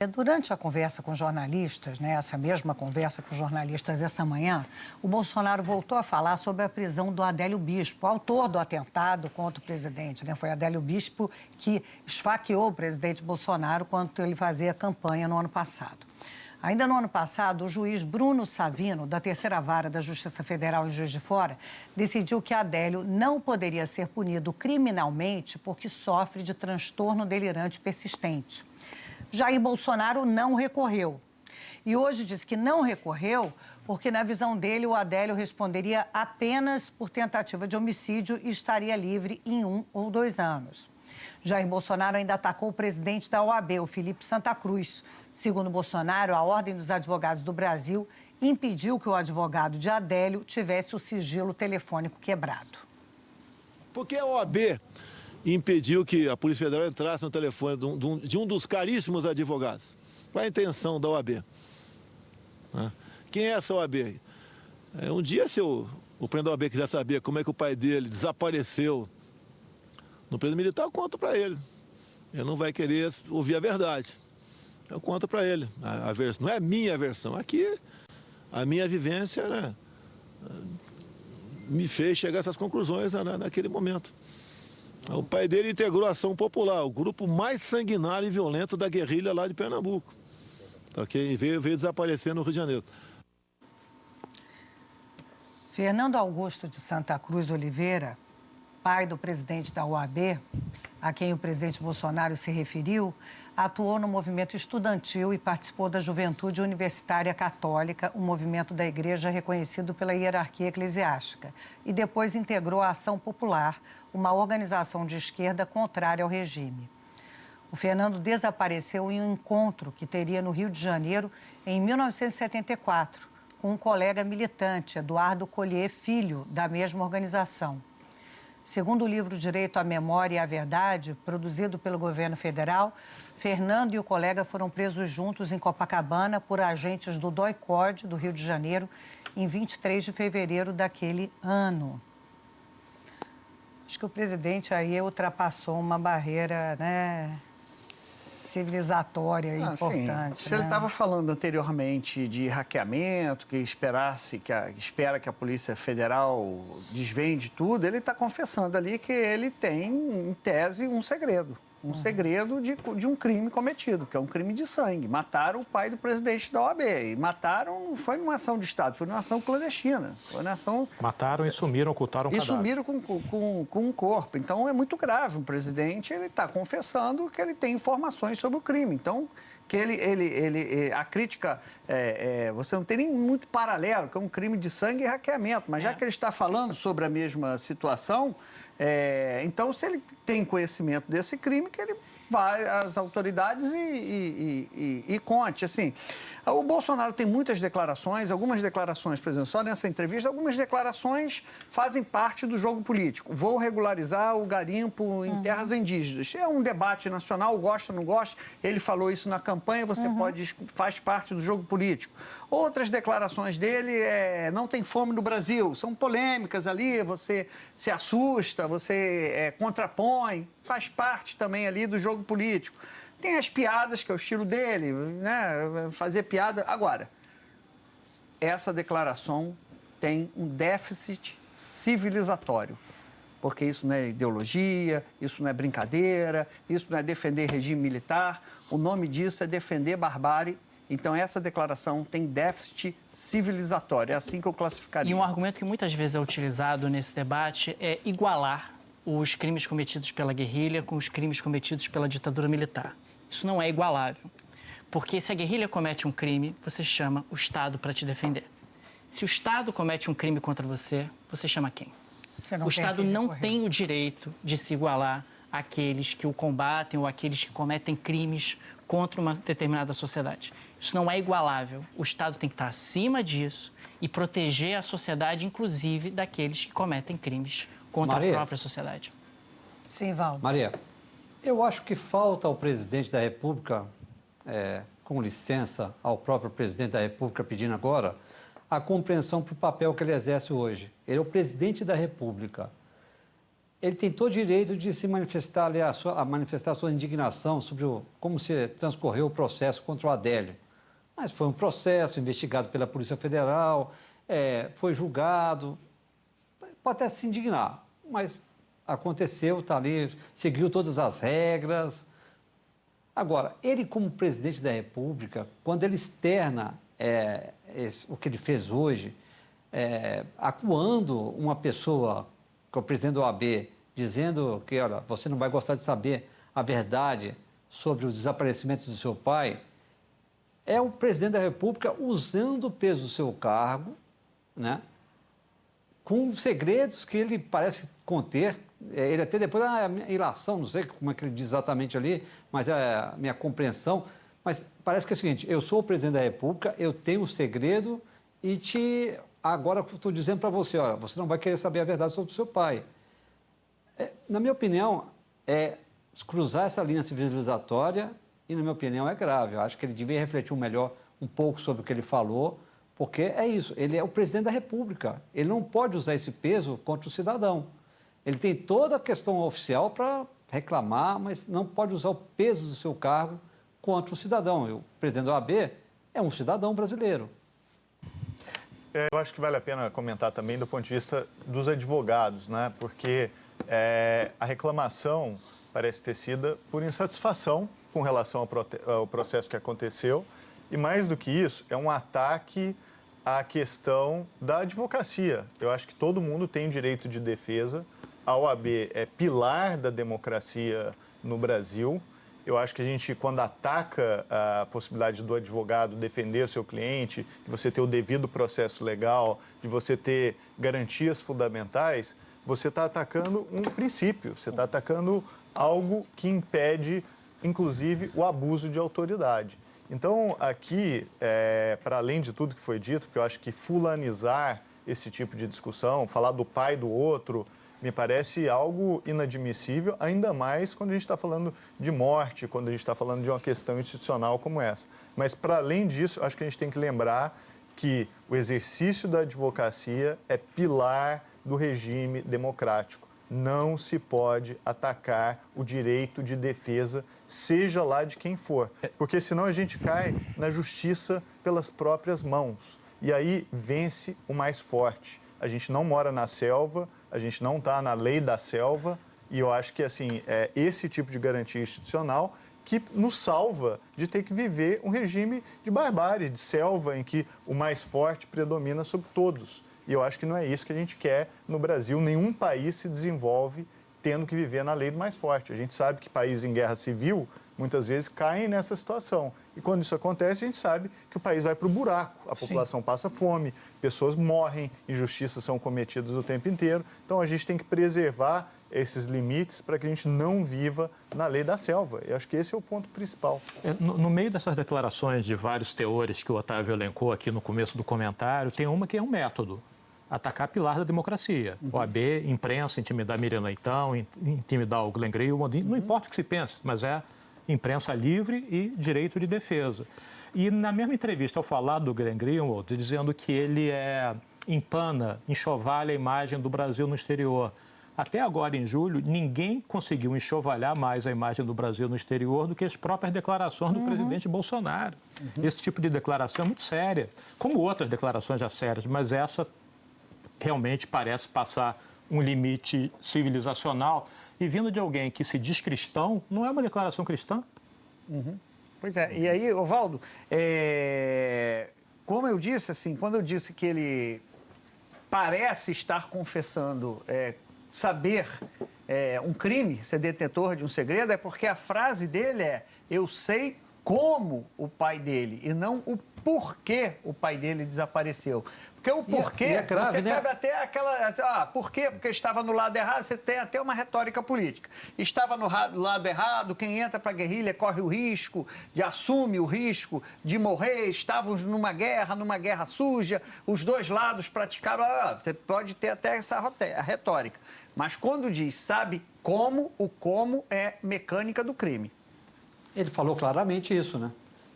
Durante a conversa com jornalistas, essa mesma conversa com jornalistas essa manhã, o Bolsonaro voltou a falar sobre a prisão do Adélio Bispo, autor do atentado contra o presidente. Foi Adélio Bispo que esfaqueou o presidente Bolsonaro quando ele fazia campanha no ano passado. Ainda no ano passado, o juiz Bruno Savino, da Terceira Vara da Justiça Federal em Juiz de Fora, decidiu que Adélio não poderia ser punido criminalmente porque sofre de transtorno delirante persistente. Jair Bolsonaro não recorreu. E hoje diz que não recorreu porque, na visão dele, o Adélio responderia apenas por tentativa de homicídio e estaria livre em 1 ou 2 anos. Jair Bolsonaro ainda atacou o presidente da OAB, o Felipe Santa Cruz. Segundo Bolsonaro, a Ordem dos Advogados do Brasil impediu que o advogado de Adélio tivesse o sigilo telefônico quebrado. Porque a OAB impediu que a Polícia Federal entrasse no telefone de um dos caríssimos advogados. Qual é a intenção da OAB? Quem é essa OAB? Um dia, se o presidente da OAB quiser saber como é que o pai dele desapareceu no presídio militar, eu conto para ele. Ele não vai querer ouvir a verdade. Eu conto para ele. A versão, não é a minha versão. Aqui, a minha vivência me fez chegar a essas conclusões naquele momento. O pai dele integrou a Ação Popular, o grupo mais sanguinário e violento da guerrilha lá de Pernambuco. Okay? Veio desaparecer no Rio de Janeiro. Fernando Augusto de Santa Cruz Oliveira, pai do presidente da OAB, a quem o presidente Bolsonaro se referiu, atuou no movimento estudantil e participou da Juventude Universitária Católica, um movimento da igreja reconhecido pela hierarquia eclesiástica, e depois integrou a Ação Popular, uma organização de esquerda contrária ao regime. O Fernando desapareceu em um encontro que teria no Rio de Janeiro em 1974, com um colega militante, Eduardo Collier Filho, da mesma organização. Segundo o livro Direito à Memória e à Verdade, produzido pelo governo federal, Fernando e o colega foram presos juntos em Copacabana por agentes do DOI-CODE, do Rio de Janeiro, em 23 de fevereiro daquele ano. Acho que o presidente aí ultrapassou uma barreira, civilizatória importante. Sim. Se ele estava falando anteriormente de hackeamento, que espera que a Polícia Federal desvende tudo, ele está confessando ali que ele tem, em tese, um segredo. Um segredo de um crime cometido, que é um crime de sangue. Mataram o pai do presidente da OAB. E mataram, não foi numa ação de Estado, foi numa ação clandestina. Foi uma ação... Mataram e sumiram, ocultaram o cadáver. E sumiram com o corpo. Então, é muito grave. O presidente está confessando que ele tem informações sobre o crime. Então, que a crítica, você não tem nem muito paralelo, que é um crime de sangue e hackeamento. Mas já que ele está falando sobre a mesma situação, então, se ele tem conhecimento desse crime, que ele vai às autoridades e conte. Assim, o Bolsonaro tem muitas declarações, algumas declarações, por exemplo, só nessa entrevista, algumas declarações fazem parte do jogo político. Vou regularizar o garimpo em terras indígenas. É um debate nacional, gosta ou não gosta. Ele falou isso na campanha, faz parte do jogo político. Outras declarações dele não tem fome no Brasil, são polêmicas ali, você se assusta, você contrapõe, faz parte também ali do jogo político. Tem as piadas, que é o estilo dele, fazer piada. Agora, essa declaração tem um déficit civilizatório, porque isso não é ideologia, isso não é brincadeira, isso não é defender regime militar, o nome disso é defender barbárie. Então, essa declaração tem déficit civilizatório, é assim que eu classificaria. E um argumento que muitas vezes é utilizado nesse debate é igualar os crimes cometidos pela guerrilha com os crimes cometidos pela ditadura militar. Isso não é igualável, porque se a guerrilha comete um crime, você chama o Estado para te defender. Se o Estado comete um crime contra você, você chama quem? O Estado não tem o direito de se igualar àqueles que o combatem ou àqueles que cometem crimes contra uma determinada sociedade. Isso não é igualável. O Estado tem que estar acima disso e proteger a sociedade, inclusive, daqueles que cometem crimes contra a própria sociedade. Sim, Val. Maria, eu acho que falta ao presidente da República, com licença ao próprio presidente da República pedindo agora, a compreensão para o papel que ele exerce hoje. Ele é o presidente da República. ele tem todo o direito de se manifestar, ali, a manifestar a sua indignação sobre como se transcorreu o processo contra o Adélio. Mas foi um processo investigado pela Polícia Federal, foi julgado, pode até se indignar, mas aconteceu, está ali, seguiu todas as regras. Agora, ele como presidente da República, quando ele externa o que ele fez hoje, acuando uma pessoa, que é o presidente do OAB, dizendo que, olha, você não vai gostar de saber a verdade sobre os desaparecimentos do seu pai, é o presidente da República usando o peso do seu cargo, né, com segredos que ele parece conter. Ele até depois, a minha ilação, não sei como é que ele diz exatamente ali, mas é a minha compreensão. Mas parece que é o seguinte, eu sou o presidente da República, eu tenho um segredo e agora estou dizendo para você, olha, você não vai querer saber a verdade sobre o seu pai. Na minha opinião, cruzar essa linha civilizatória e, na minha opinião, é grave. Eu acho que ele devia refletir um pouco sobre o que ele falou, porque é isso, ele é o presidente da República, ele não pode usar esse peso contra o cidadão. Ele tem toda a questão oficial para reclamar, mas não pode usar o peso do seu cargo contra o cidadão. E o presidente da OAB é um cidadão brasileiro. Eu acho que vale a pena comentar também do ponto de vista dos advogados, né? Porque a reclamação parece ter sido por insatisfação com relação ao processo que aconteceu e, mais do que isso, é um ataque à questão da advocacia. Eu acho que todo mundo tem direito de defesa. A OAB é pilar da democracia no Brasil. Eu acho que a gente, quando ataca a possibilidade do advogado defender o seu cliente, de você ter o devido processo legal, de você ter garantias fundamentais, você está atacando um princípio, você está atacando algo que impede, inclusive, o abuso de autoridade. Então, aqui, para além de tudo que foi dito, porque eu acho que fulanizar esse tipo de discussão, falar do pai do outro, me parece algo inadmissível, ainda mais quando a gente está falando de morte, quando a gente está falando de uma questão institucional como essa. Mas, para além disso, acho que a gente tem que lembrar que o exercício da advocacia é pilar do regime democrático. Não se pode atacar o direito de defesa, seja lá de quem for, porque senão a gente cai na justiça pelas próprias mãos. E aí vence o mais forte. A gente não mora na selva, a gente não está na lei da selva, e eu acho que assim, é esse tipo de garantia institucional que nos salva de ter que viver um regime de barbárie, de selva, em que o mais forte predomina sobre todos. E eu acho que não é isso que a gente quer no Brasil. Nenhum país se desenvolve tendo que viver na lei do mais forte. A gente sabe que países em guerra civil, muitas vezes, caem nessa situação. E quando isso acontece, a gente sabe que o país vai para o buraco. A população passa fome, pessoas morrem, injustiças são cometidas o tempo inteiro. Então, a gente tem que preservar esses limites para que a gente não viva na lei da selva. Eu acho que esse é o ponto principal. No meio dessas declarações de vários teores que o Otávio elencou aqui no começo do comentário, tem uma que é um método. Atacar pilar da democracia. OAB, imprensa, intimidar Miriam Leitão, intimidar o Glenn Greenwald, não importa o que se pense, mas é imprensa livre e direito de defesa. E na mesma entrevista, ao falar do Glenn Greenwald, dizendo que ele empana, enxovalha a imagem do Brasil no exterior. Até agora, em julho, ninguém conseguiu enxovalhar mais a imagem do Brasil no exterior do que as próprias declarações do presidente Bolsonaro. Esse tipo de declaração é muito séria, como outras declarações já sérias, mas essa realmente parece passar um limite civilizacional. E vindo de alguém que se diz cristão, não é uma declaração cristã? Pois é. E aí, Ovaldo, como eu disse, assim, quando eu disse que ele parece estar confessando saber um crime, ser detentor de um segredo, é porque a frase dele é: eu sei como o pai dele, e não o porquê o pai dele desapareceu. Porque o porquê, é grave, você né? pega até aquela... por quê? Porque estava no lado errado, você tem até uma retórica política. Estava no lado errado, quem entra para a guerrilha corre o risco, assume o risco de morrer, estávamos numa guerra suja, os dois lados praticaram... Você pode ter até essa retórica. Mas quando diz, sabe como, o como é mecânica do crime. Ele falou claramente isso, né?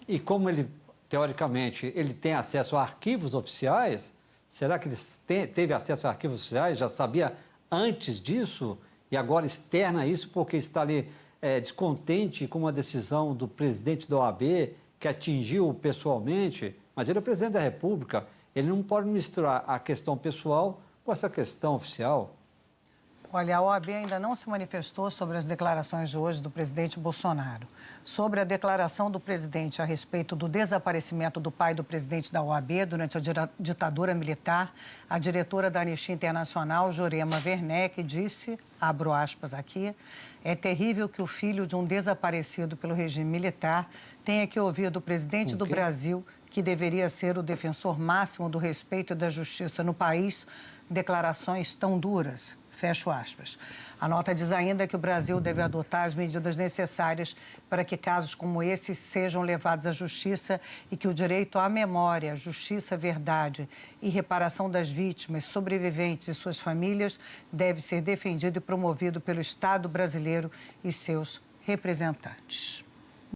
E como ele, teoricamente, ele tem acesso a arquivos oficiais, será que ele teve acesso a arquivos oficiais, já sabia antes disso? e agora externa isso porque está ali descontente com uma decisão do presidente da OAB que atingiu pessoalmente, mas ele é o presidente da República, ele não pode misturar a questão pessoal com essa questão oficial. Olha, a OAB ainda não se manifestou sobre as declarações de hoje do presidente Bolsonaro. Sobre a declaração do presidente a respeito do desaparecimento do pai do presidente da OAB durante a ditadura militar, a diretora da Anistia Internacional, Jurema Werneck, disse, abro aspas aqui, é terrível que o filho de um desaparecido pelo regime militar tenha que ouvir do presidente do Brasil, que deveria ser o defensor máximo do respeito e da justiça no país, declarações tão duras. Fecho aspas. A nota diz ainda que o Brasil deve adotar as medidas necessárias para que casos como esses sejam levados à justiça e que o direito à memória, justiça, verdade e reparação das vítimas, sobreviventes e suas famílias deve ser defendido e promovido pelo Estado brasileiro e seus representantes.